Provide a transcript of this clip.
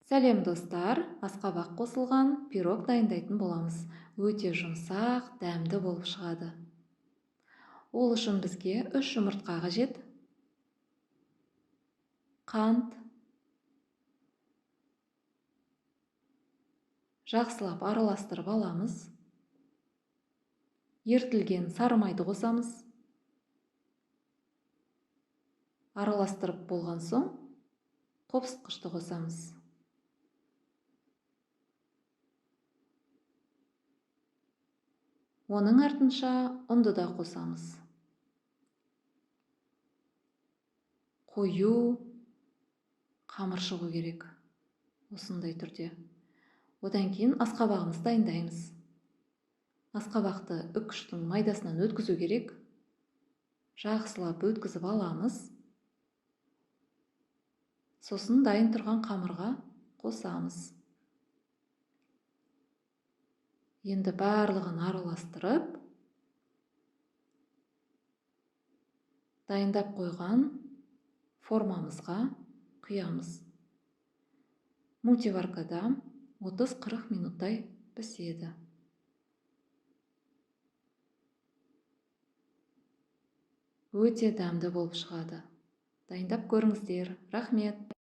Сәлем достар, асқабақ қосылған пирог дайындайтын боламыз. Өте жұмсақ, дәмді болып шығады. Ол үшін бізге 3 жұмыртқа қажет. Қант, жақсылап араластырып аламыз. Ертілген сары майды қосамыз. Араластырып болған соң, қопсытқышты қосамыз. Оның артынша ұнды да қосамыз. Қою қамыр шығу керек. Осындай түрде. Одан кейін асқабағымызды дайындаймыз. Асқабақты үккіштің майдасынан өткізу керек. Жақсылап өткізіп аламыз. Сосын дайын тұрған қамырға қосамыз. Енді барлығын араластырып, дайындап қойған формамызға құямыз. Мультиваркада 30-40 минуттай піседі. Өте дәмді болып шығады. Дайындап көріңіздер. Рахмет.